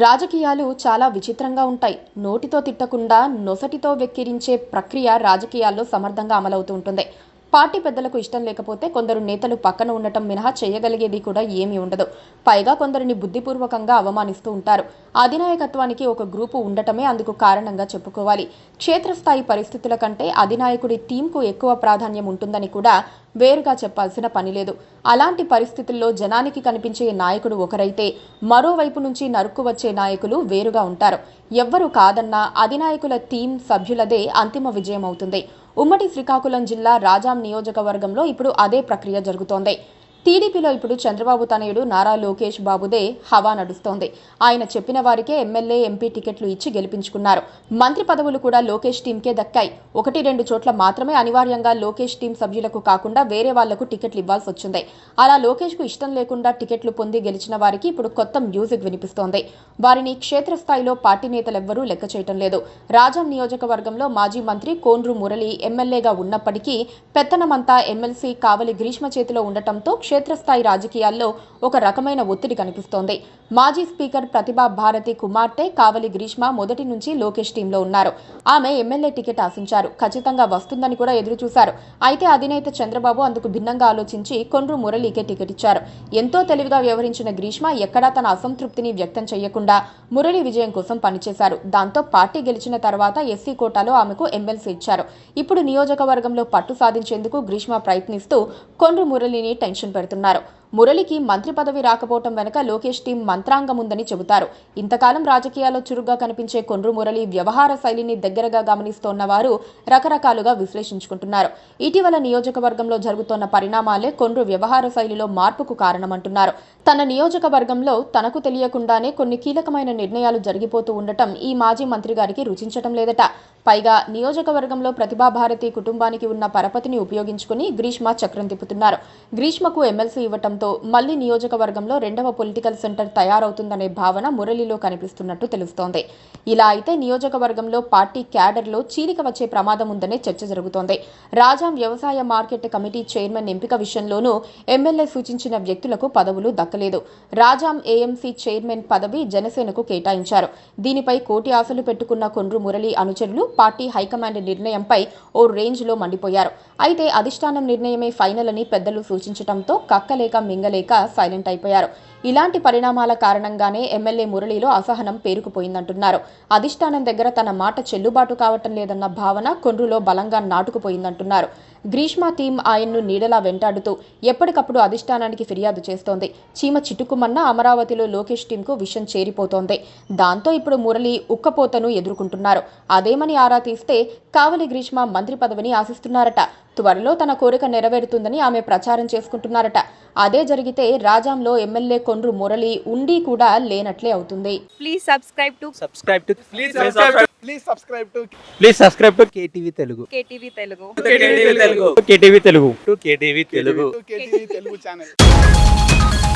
రాజకీయాలు చాలా విచిత్రంగా ఉంటాయి. నోటితో తిట్టకుండా నొసటితో వెక్కిరించే ప్రక్రియ రాజకీయాల్లో సమర్థంగా అమలవుతూ ఉంటుంది. పార్టీ పెద్దలకు ఇష్టం లేకపోతే కొందరు నేతలు పక్కన ఉండటం మినహా చేయగలిగేది కూడా ఏమీ ఉండదు. పైగా కొందరిని బుద్ధిపూర్వకంగా అవమానిస్తూ ఉంటారు. అధినాయకత్వానికి ఒక గ్రూపు ఉండటమే అందుకు కారణంగా చెప్పుకోవాలి. క్షేత్రస్థాయి పరిస్థితుల కంటే అధినాయకుడి టీంకు ఎక్కువ ప్రాధాన్యం ఉంటుందని కూడా వేరుగా చెప్పాల్సిన పని లేదు. అలాంటి పరిస్థితుల్లో జనానికి కనిపించే నాయకుడు ఒకరైతే మరోవైపు నుంచి నరుక్కు వచ్చే నాయకులు వేరుగా ఉంటారు. ఎవ్వరు కాదన్నా అధినాయకుల టీం సభ్యులదే అంతిమ విజయం అవుతుంది. ఉమ్మడి శ్రీకాకుళం జిల్లా రాజాం నియోజకవర్గంలో ఇప్పుడు అదే ప్రక్రియ జరుగుతోంది. టీడీపీలో ఇప్పుడు చంద్రబాబు తనయుడు నారా లోకేష్ బాబుదే హవా నడుస్తోంది. ఆయన చెప్పిన వారికే ఎమ్మెల్యే, ఎంపీ టికెట్లు ఇచ్చి గెలిపించుకున్నారు. మంత్రి పదవులు కూడా లోకేష్ టీంకే దక్కాయి. 1-2 చోట్ల మాత్రమే అనివార్యంగా లోకేష్ టీం సభ్యులకు కాకుండా వేరే వాళ్లకు టికెట్లు ఇవ్వాల్సి వచ్చింది. అలా లోకేష్కు ఇష్టం లేకుండా టికెట్లు పొంది గెలిచిన వారికి ఇప్పుడు కొత్త మ్యూజిక్ వినిపిస్తోంది. వారిని క్షేత్రస్థాయిలో పార్టీ నేతలెవ్వరూ లెక్క చేయటం లేదు. రాజాం నియోజకవర్గంలో మాజీ మంత్రి కోండ్రు మురళి ఎమ్మెల్యేగా ఉన్నప్పటికీ పెత్తనమంతా ఎమ్మెల్సీ కావలి గ్రీష్మ చేతిలో ఉండటంతో క్షేత్రస్థాయి రాజకీయాల్లో ఒక రకమైన ఒత్తిడి కనిపిస్తోంది. మాజీ స్పీకర్ ప్రతిభా భారతి కుమార్తె కావలి గ్రీష్మ మొదటి నుంచి లోకేష్ టీంలో ఉన్నారు. ఆమె ఎమ్మెల్యే టికెట్ ఆశించారు. ఖచ్చితంగా వస్తుందని కూడా ఎదురు చూశారు. అయితే అధినేత చంద్రబాబు అందుకు భిన్నంగా ఆలోచించి కొండ్రు మురళికే టికెట్ ఇచ్చారు. ఎంతో తెలివిగా వ్యవహరించిన గ్రీష్మ ఎక్కడా తన అసంతృప్తిని వ్యక్తం చేయకుండా మురళి విజయం కోసం పనిచేశారు. దాంతో పార్టీ గెలిచిన తర్వాత ఎస్సీ కోటాలో ఆమెకు ఎమ్మెల్సీ ఇచ్చారు. ఇప్పుడు నియోజకవర్గంలో పట్టు సాధించేందుకు గ్రీష్మ ప్రయత్నిస్తూ కొండ్రు మురళిని టెన్షన్ పెడుతున్నారు. మురళికి మంత్రి పదవి రాకపోవటం వెనుక లోకేష్ టీం మంత్రాంగం ఉందని చెబుతారు. ఇంతకాలం రాజకీయాల్లో చురుగ్గా కనిపించే కొండ్రు మురళి వ్యవహార శైలిని దగ్గరగా గమనిస్తోన్న వారు రకరకాలుగా విశ్లేషించుకుంటున్నారు. ఇటీవల నియోజకవర్గంలో జరుగుతోన్న పరిణామాలే కొండ్రు వ్యవహార శైలిలో మార్పుకు కారణమంటున్నారు. తన నియోజకవర్గంలో తనకు తెలియకుండానే కొన్ని కీలకమైన నిర్ణయాలు జరిగిపోతూ ఉండటం ఈ మాజీ మంత్రి గారికి రుచించటం లేదట. పైగా నియోజకవర్గంలో ప్రతిభాభారతి కుటుంబానికి ఉన్న పరపతిని ఉపయోగించుకుని గ్రీష్మ చక్రం తిప్పుతున్నారు. గ్రీష్మకు ఎమ్మెల్సీ ఇవ్వటంతో మళ్లీ నియోజకవర్గంలో రెండవ పొలిటికల్ సెంటర్ తయారవుతుందనే భావన మురళిలో కనిపిస్తున్నట్టు తెలుస్తోంది. ఇలా అయితే నియోజకవర్గంలో పార్టీ క్యాడర్లో చీలిక వచ్చే ప్రమాదం ఉందనే చర్చ జరుగుతోంది. రాజాం వ్యవసాయ మార్కెట్ కమిటీ చైర్మన్ ఎంపిక విషయంలోనూ ఎమ్మెల్యే సూచించిన వ్యక్తులకు పదవులు దక్కలేదు. రాజాం ఏఎంసీ చైర్మన్ పదవి జనసేనకు కేటాయించారు. దీనిపై కోటి ఆశలు పెట్టుకున్న కొండ్రు మురళి అనుచరులు పార్టీ హైకమాండ్ నిర్ణయంపై ఓ రేంజ్లో మండిపోయారు. అయితే అధిష్టానం నిర్ణయమే ఫైనల్ అని పెద్దలు సూచించడంతో కక్కలేక మింగలేక సైలెంట్ అయిపోయారు. ఇలాంటి పరిణామాల కారణంగానే ఎమ్మెల్యే మురళిలో అసహనం పేరుకుపోయిందంటున్నారు. అధిష్టానం దగ్గర తన మాట చెల్లుబాటు కావటం లేదన్న భావన కొండ్రులో బలంగా నాటుకుపోయిందంటున్నారు. గ్రీష్మ టీం ఆయన్ను నీడలా వెంటాడుతూ ఎప్పటికప్పుడు అధిష్టానానికి ఫిర్యాదు చేస్తోంది. చీమ చిటుకుమన్న అమరావతిలో లోకేష్ టీంకు విషయం చేరిపోతోంది. దాంతో ఇప్పుడు మురళి ఉక్కపోతను ఎదుర్కొంటున్నారు. అదేమని ఆరా తీస్తే కావలి గ్రీష్మ మంత్రి పదవిని ఆశిస్తున్నారట. త్వరలో తన కోరిక నెరవేరుతుందని ఆమె ప్రచారం చేసుకుంటున్నారట. అదే జరిగితే రాజాంలో ఎమ్మెల్యే కొండ్రు మురళి ఉండి కూడా లేనట్లే అవుతుంది. Please subscribe to KTV Telugu. KTV Telugu. KTV Telugu. KTV Telugu channel.